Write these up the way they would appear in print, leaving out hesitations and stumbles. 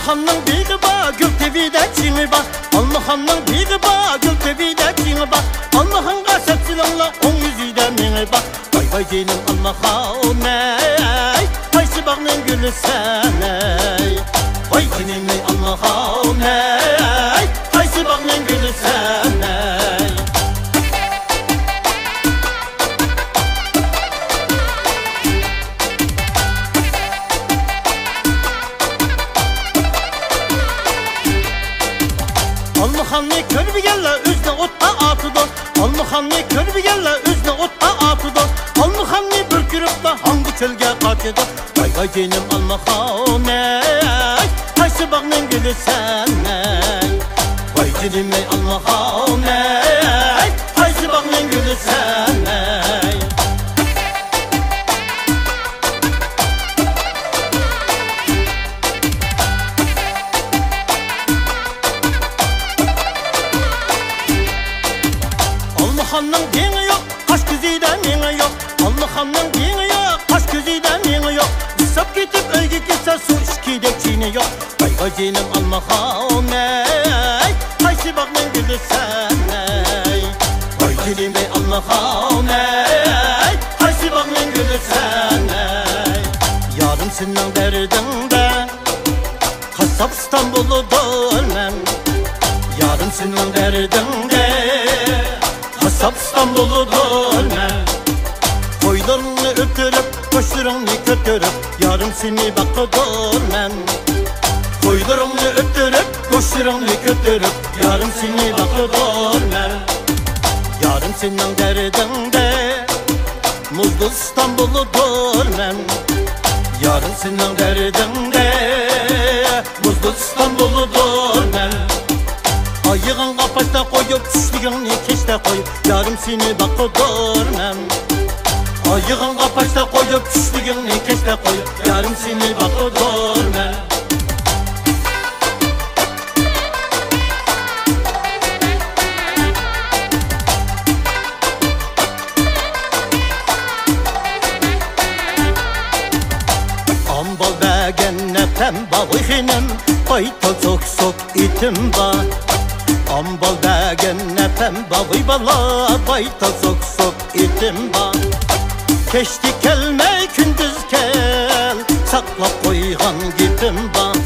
Almahanның бигі ба, Gültepe'de çiğni ba. Almahanның бигі ба, Gültepe'de çiğni ba. Almahanға сәпсіліңлі, оң yüzüde мені ba. Vay vay canım Almahan ey, qaysı bağның gülü sen ey. Vay canım ey Almahan ey, qaysı bağның gülü sen ey. Almahanni körbigenle özne otta atıdı. Almahanni körbigenle özne otta atıdı. Almahanni bürkürüp da hangi çölge kaçıdı. Vay vay canım Almahan ey, qaysı bağның gülü sen ey. Vay canım ey Almahan ey, qaysı bağның gülü sen ey. Almahanның deni yok, kaş gözüyle meni yok. Almahanның deni yok, kaş gözüyle meni yok. Isap gitip öyle gitse su içkide çiğni yok. Vay vay canım Almahan ey, qaysı bağның gülü sen ey. Vay canım ey Almahan ey, qaysı bağның gülü sen ey. Yarım senin derdinde, kasap İstanbul'u dönmem. Yarım senin derdinde, kasap İstanbul'u dönme. Koylarını öptürüp, koşlarını kötürüp, yarım seni bakı dönmem. Koylarını öptürüp, koşlarını kötürüp, yarım seni bakı dönmem. Yarım senin derdinde, muzlu İstanbul'u dönmem. Yarım senin derdinde, muzlu İstanbul'u dönmem. Ayığın kapaçta koyup, düşlüğünü keşte koyup, yarım seni bakı dönmem. Ayığın kapaçta koyup, düşlüğünü keşte koyup, yarım seni bakı dönmem. Ambal bəgənə pəm bağıxinem, bayta çok sok itim var. Ambal bəgənə pəm bağıy bala, bayta sok sok itim var. Keçdi kelmey kündüz kel, saklap koyğan gipim var.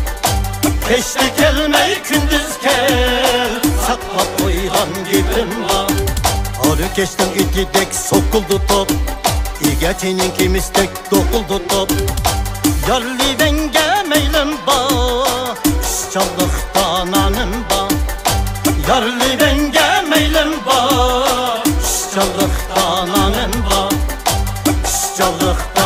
Keçdi kelmey kündüz kel, saklap koyğan gipim var. Arı keçtin itidek sokuldu top, İgetinin kimistek dokuldu top. Yarlı benge meylim ba, işçalıktan anım ba. Yarlı benge meylim ba, işçalıktan anım ba. İşçalıktan